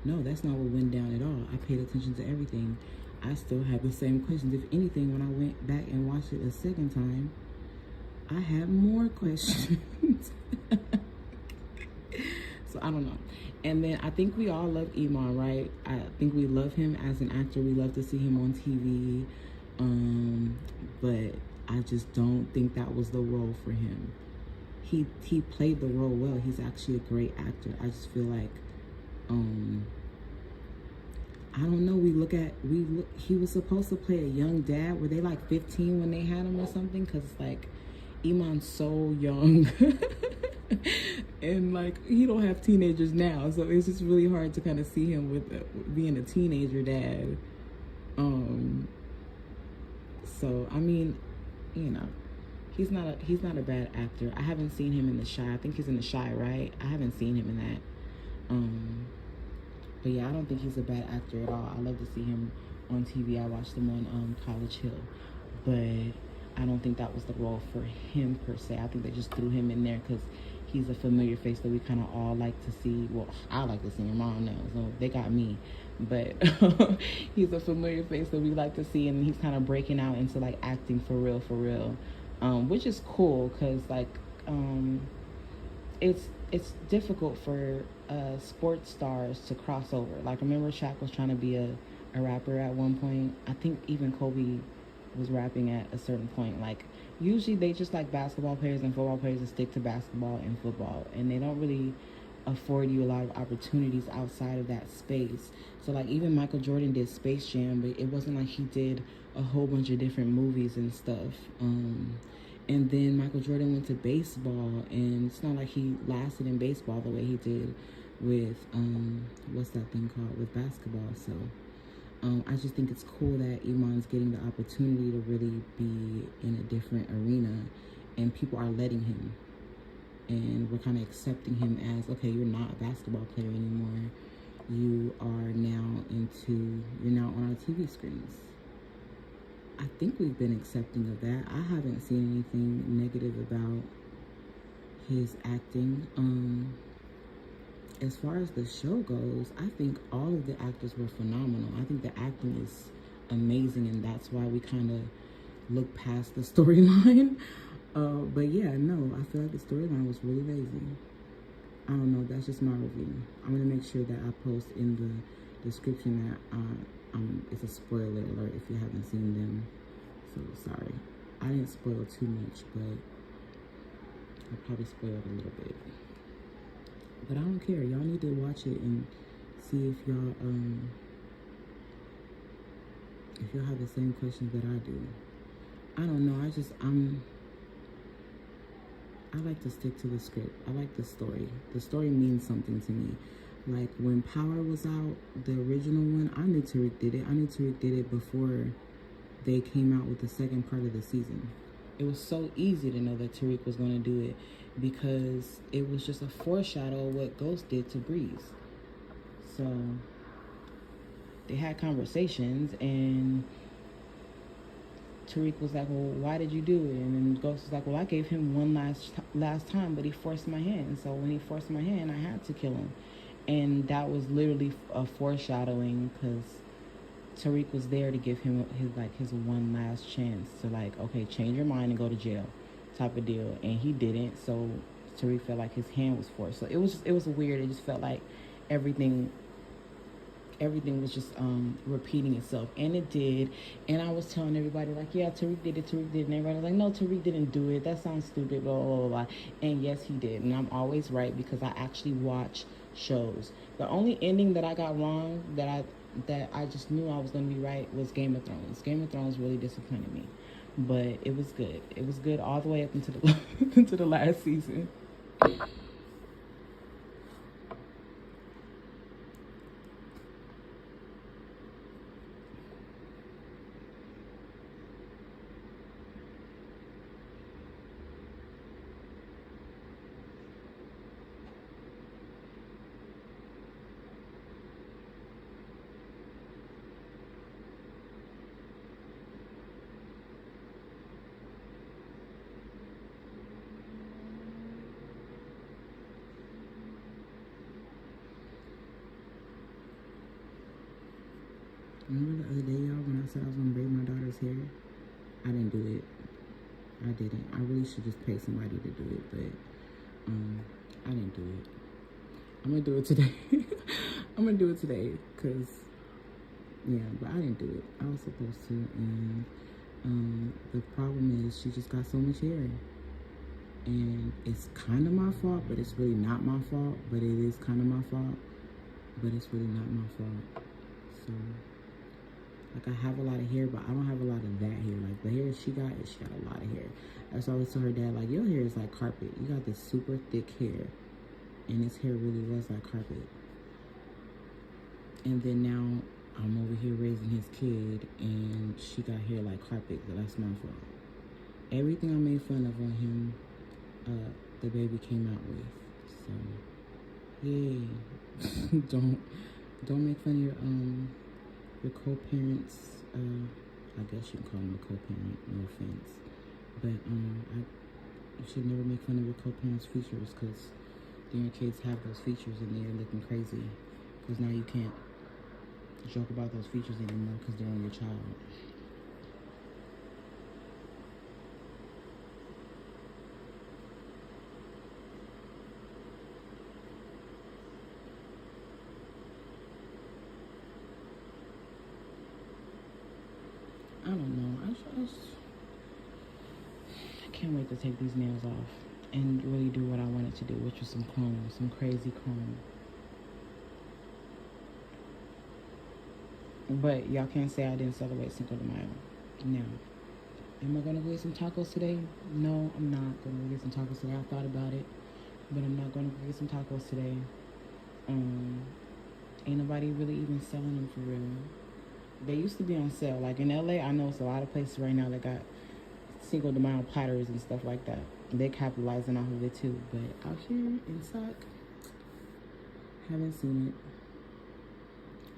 no, that's not what went down at all. I paid attention to everything. I still have the same questions. If anything, when I went back and watched it a second time, I had more questions. So I don't know. And then I think we all love Iman, right? I think we love him as an actor. We love to see him on TV. But I just don't think that was the role for him. He played the role well. He's actually a great actor. I just feel like, I don't know. He was supposed to play a young dad. Were they like 15 when they had him or something? Because it's like, Iman's so young. And like, he don't have teenagers now. So it's just really hard to kind of see him with being a teenager dad. So, I mean, you know, he's not a bad actor. I haven't seen him in The Chi. I think he's in The Chi, right? I haven't seen him in that. But yeah, I don't think he's a bad actor at all. I love to see him on TV. I watched him on College Hill. But I don't think that was the role for him per se. I think they just threw him in there because he's a familiar face that we kind of all like to see. Well, I like to see him. I don't know. So they got me. But he's a familiar face that we like to see. And he's kind of breaking out into like acting for real. Which is cool because like it's difficult for sports stars to cross over. Like, remember Shaq was trying to be a rapper at one point. I think even Kobe was rapping at a certain point. Like, usually they just like basketball players and football players to stick to basketball and football, and they don't really afford you a lot of opportunities outside of that space. So like, even Michael Jordan did Space Jam, but it wasn't like he did a whole bunch of different movies and stuff. And then Michael Jordan went to baseball, and it's not like he lasted in baseball the way he did with what's that thing called, with basketball. So I just think it's cool that Iman's getting the opportunity to really be in a different arena, and people are letting him, and we're kind of accepting him as, okay, you're not a basketball player anymore. You are now you're now on our TV screens. I think we've been accepting of that. I haven't seen anything negative about his acting. As far as the show goes, I think all of the actors were phenomenal. I think the acting is amazing, and that's why we kind of look past the storyline. But yeah, no, I feel like the storyline was really lazy. I don't know, that's just my review. I'm going to make sure that I post in the description that it's a spoiler alert if you haven't seen them. So sorry. I didn't spoil too much, but I probably spoiled a little bit. But I don't care. Y'all need to watch it and see if y'all have the same questions that I do. I don't know. I like to stick to the script. I like the story. The story means something to me. Like, when Power was out, the original one, I knew Tariq did it. I knew Tariq did it before they came out with the second part of the season. It was so easy to know that Tariq was going to do it because it was just a foreshadow of what Ghost did to Breeze. So they had conversations, and Tariq was like, well, why did you do it? And then Ghost was like, well, I gave him one last time, but he forced my hand. So when he forced my hand, I had to kill him. And that was literally a foreshadowing, because Tariq was there to give him his one last chance to, like, okay, change your mind and go to jail type of deal. And he didn't, so Tariq felt like his hand was forced. So it was weird. It just felt like everything was just repeating itself, and it did. And I was telling everybody, like, yeah, Tariq did it, and everybody was like, no, Tariq didn't do it, that sounds stupid, blah blah blah blah. And yes, he did, and I'm always right, because I actually watch shows. The only ending that I got wrong that I just knew I was gonna be right was Game of Thrones. Game of Thrones really disappointed me, but it was good. It was good all the way up into the into the last season. Remember the other day, y'all, when I said I was gonna braid my daughter's hair? I didn't do it. I didn't. I really should just pay somebody to do it, but I didn't do it. I'm gonna do it today. I'm gonna do it today, cause yeah, but I didn't do it. I was supposed to, and the problem is she just got so much hair, and it's kind of my fault, but it's really not my fault. But it is kind of my fault, but it's really not my fault. So. Like, I have a lot of hair, but I don't have a lot of that hair. Like, the hair she got a lot of hair. That's why I always tell her dad, like, your hair is like carpet. You got this super thick hair, and his hair really was like carpet. And then now I'm over here raising his kid, and she got hair like carpet, but that's my fault. Everything I made fun of on him, the baby came out with. So, yay. don't make fun of your co-parents, I guess you can call them a co-parent, no offense, but you should never make fun of your co-parents' features, because then your kids have those features and they're looking crazy, because now you can't joke about those features anymore because they're on your child. I don't know. I can't wait to take these nails off and really do what I wanted to do, which was some chrome, some crazy chrome. But y'all can't say I didn't celebrate Cinco de Mayo. Now, am I gonna go get some tacos today? No, I'm not gonna go get some tacos today. I thought about it, but I'm not gonna go get some tacos today. Ain't nobody really even selling them for real. They used to be on sale. Like in LA, I know it's a lot of places right now that got Cinco de Mayo platters and stuff like that. They're capitalizing off of it too. But out here in Sac, haven't seen it.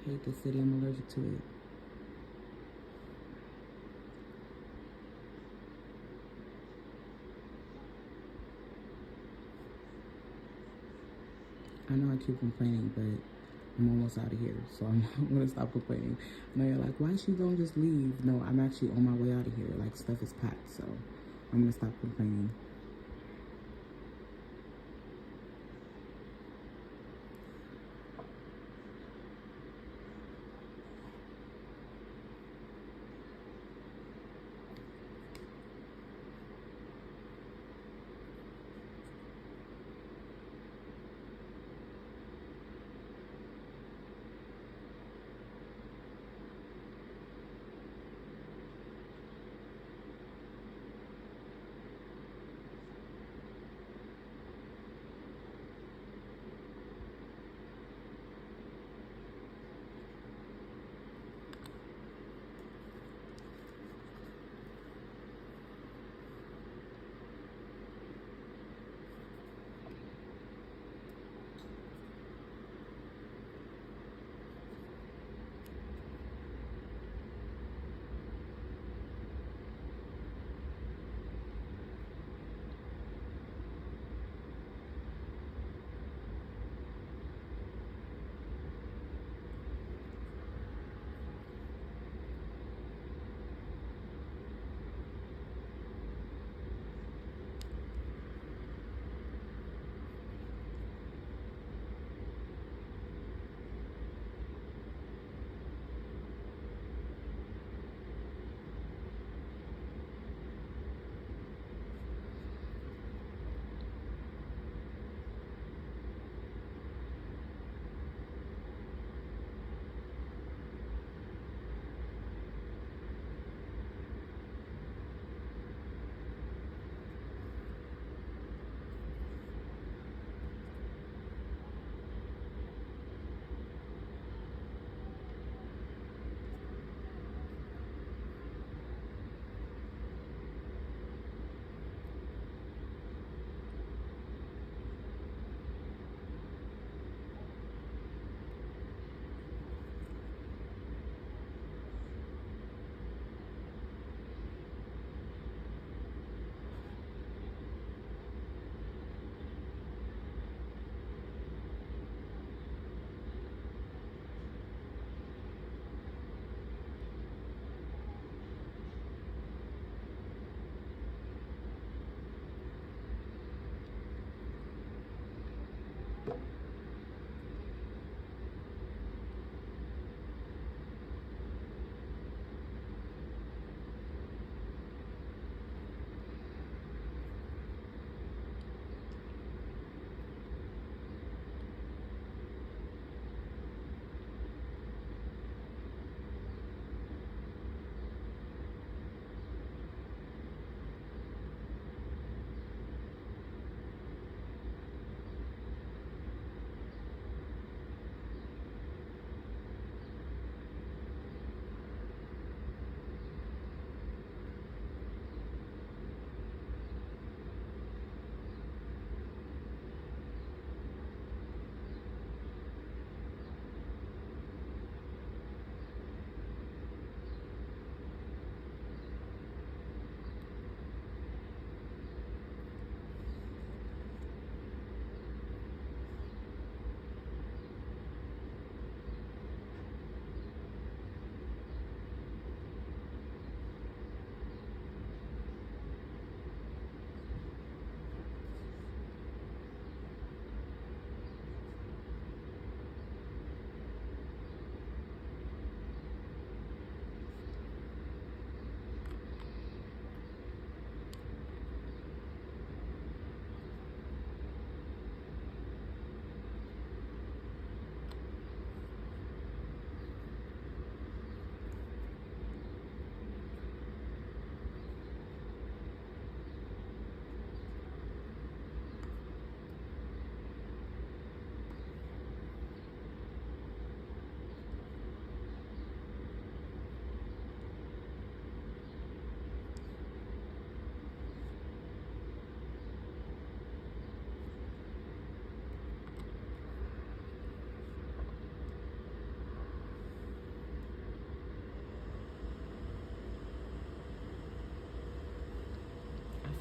Hate the city. I'm allergic to it. I know I keep complaining, but I'm almost out of here, so I'm gonna stop complaining. I know you're like, why she don't just leave? No, I'm actually on my way out of here. Like, stuff is packed, so I'm gonna stop complaining.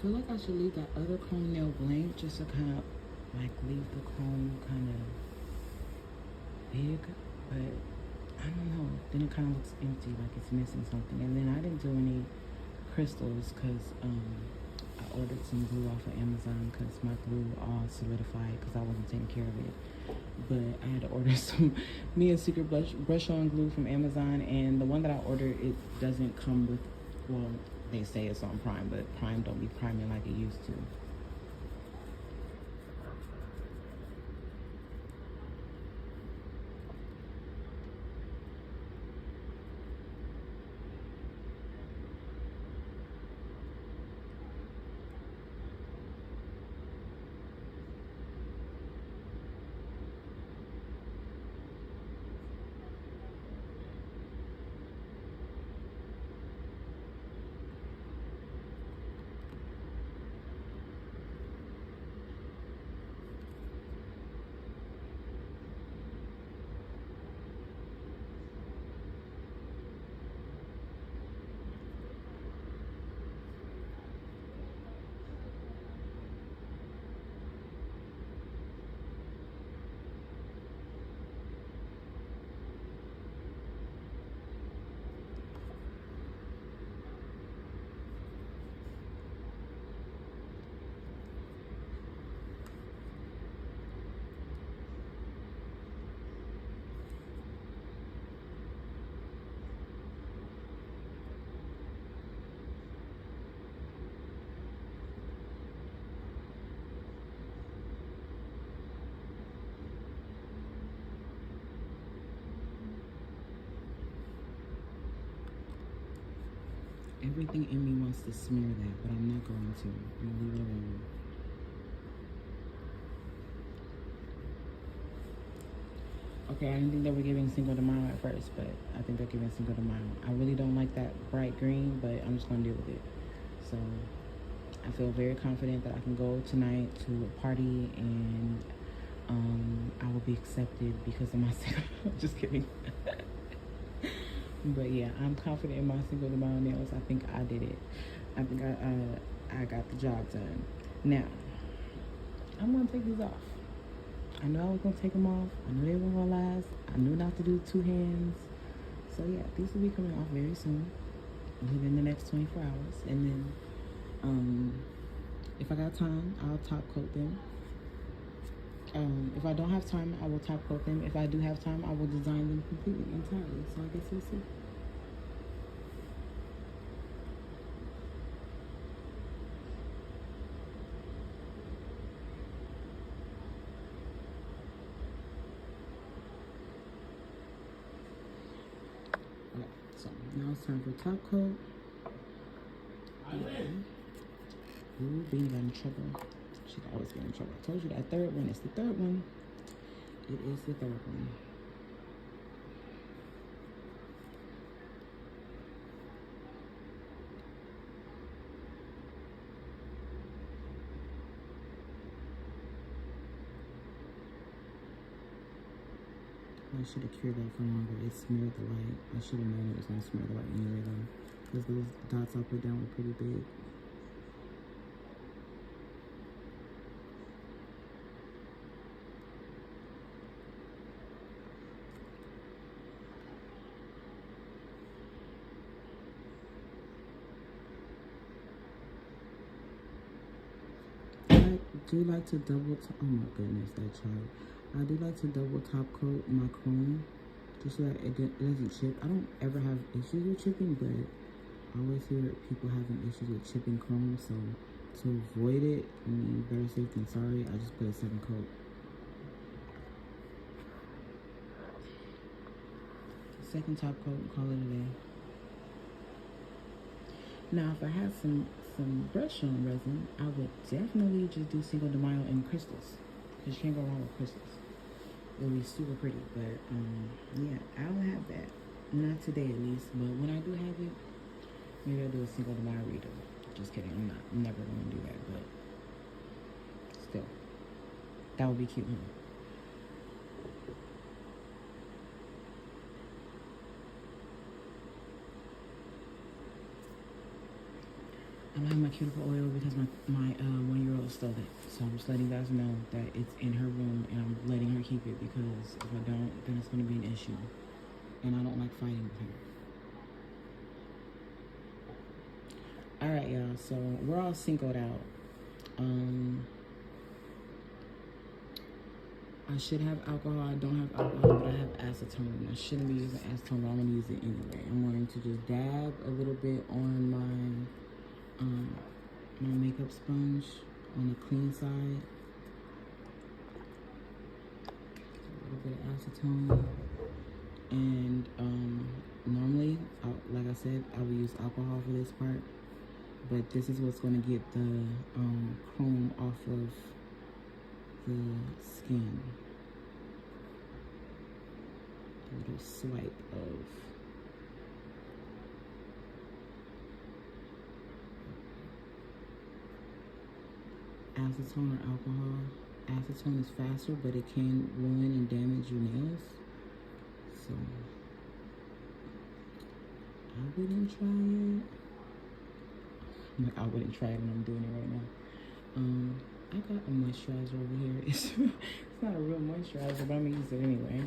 feel like I should leave that other chrome nail blank just to kind of like leave the chrome kind of big, but I don't know. Then it kind of looks empty, like it's missing something. And then I didn't do any crystals because I ordered some glue off of Amazon because my glue all solidified because I wasn't taking care of it. But I had to order some Me and Secret brush on glue from Amazon, and the one that I ordered, it doesn't come with, well, they say it's on Prime, but Prime don't be priming like it used to. Everything in me wants to smear that, but I'm not going to. I'm gonna leave it alone. Okay, I didn't think they were giving Cinco de Mayo at first, but I think they're giving Cinco de Mayo. I really don't like that bright green, but I'm just gonna deal with it. So I feel very confident that I can go tonight to a party and I will be accepted because of my Cinco. Just kidding. But yeah, I'm confident in my Cinco de Mayo nails. I think I did it. I think I got the job done. Now, I'm gonna take these off. I know I was gonna take them off. I knew they weren't gonna last. I knew not to do two hands. So yeah, these will be coming off very soon, within the next 24 hours. And then, if I got time, I'll top coat them. If I don't have time, I will top coat them. If I do have time, I will design them completely, entirely. So I guess we'll see. Okay, so now it's time for top coat. Yeah. Ooh, Beanie got in trouble. She'd always get in trouble. I told you that third one is the third one. It is the third one. I should have cured that for longer. It smeared the light. I should have known it was going to smear the light anyway though. Because those dots I put down were pretty big. I do like to double top, oh my goodness, that child. I do like to double top coat my chrome just so that it doesn't chip. I don't ever have issues with chipping, but I always hear people having issues with chipping chrome, so to avoid it, better safe than sorry, I just put a second coat. Second top coat and call it a day. Now, if I had some brush on resin, I would definitely just do Cinco de Mayo and crystals, because you can't go wrong with crystals. It'll be super pretty, but yeah, I'll have that. Not today at least, but when I do have it, maybe I'll do a Cinco de Mayo reader. Just kidding, I'm never gonna do that, but still, that would be cute, huh? I don't have my cuticle oil because my 1-year-old stole it. So I'm just letting you guys know that it's in her room and I'm letting her keep it because if I don't, then it's going to be an issue. And I don't like fighting with her. Alright, y'all. So we're all cincoed out. I should have alcohol. I don't have alcohol, but I have acetone. I shouldn't be using acetone, but I'm going to use it anyway. I'm going to just dab a little bit on my makeup sponge on the clean side. A little bit of acetone. And normally, like I said, I would use alcohol for this part. But this is what's going to get the chrome off of the skin. A little swipe of acetone or alcohol. Acetone is faster, but it can ruin and damage your nails. So I wouldn't try it. I wouldn't try it, and I'm doing it right now. I got a moisturizer over here. It's not a real moisturizer, but I'm gonna use it anyway.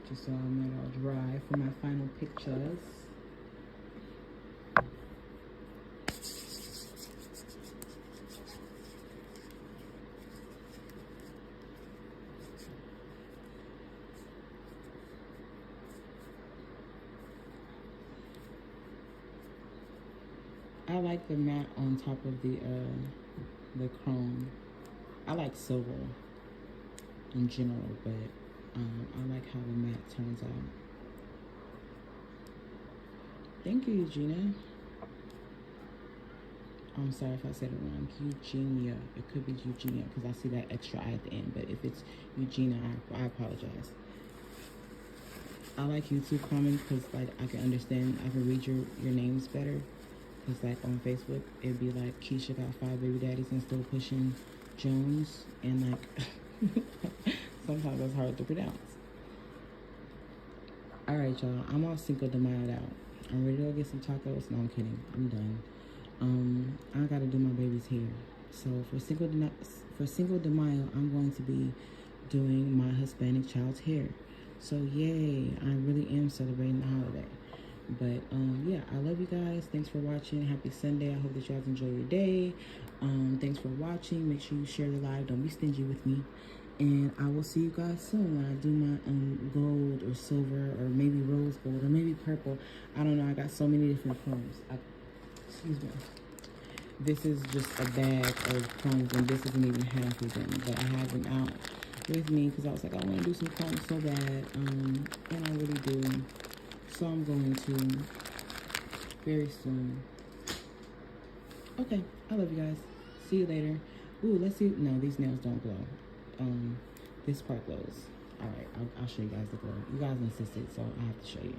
Just so I'm not all dry for my final pictures. I like the matte on top of the chrome. I like silver in general, but I like how the matte turns out. Thank you, Eugenia. I'm sorry if I said it wrong. Eugenia. It could be Eugenia because I see that extra I at the end. But if it's Eugenia, I apologize. I like YouTube comments because like I can understand, I can read your names better. Because like on Facebook, it'd be like Keisha got 5 baby daddies and still pushing Jones, and like sometimes that's hard to pronounce. All right, y'all. I'm all Cinco de Mayo out. I'm ready to go get some tacos. No, I'm kidding. I'm done. I gotta do my baby's hair. So for Cinco de Mayo, I'm going to be doing my Hispanic child's hair. So yay! I really am celebrating the holiday. But yeah, I love you guys. Thanks for watching. Happy Sunday. I hope that you guys enjoy your day. Thanks for watching. Make sure you share the live. Don't be stingy with me. And I will see you guys soon when I do my gold or silver or maybe rose gold or maybe purple. I don't know. I got so many different chromes. Excuse me. This is just a bag of chromes, and this isn't even half of them. But I have them out with me because I was like, I want to do some chromes so bad. And I really do. So I'm going to very soon. Okay, I love you guys. See you later. Ooh, let's see. No, these nails don't glow. This part glows. All right, I'll show you guys the glow. You guys insisted, so I have to show you.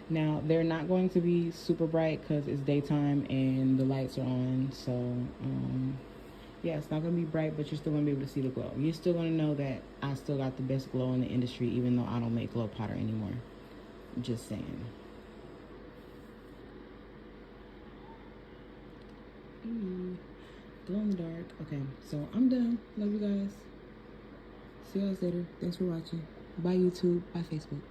Now, they're not going to be super bright because it's daytime and the lights are on. So, yeah, it's not going to be bright, but you're still going to be able to see the glow. You're still going to know that I still got the best glow in the industry, even though I don't make glow powder anymore. Just saying. Glow in the dark. Okay, so I'm done. Love you guys. See you guys later. Thanks for watching. Bye, YouTube. Bye, Facebook.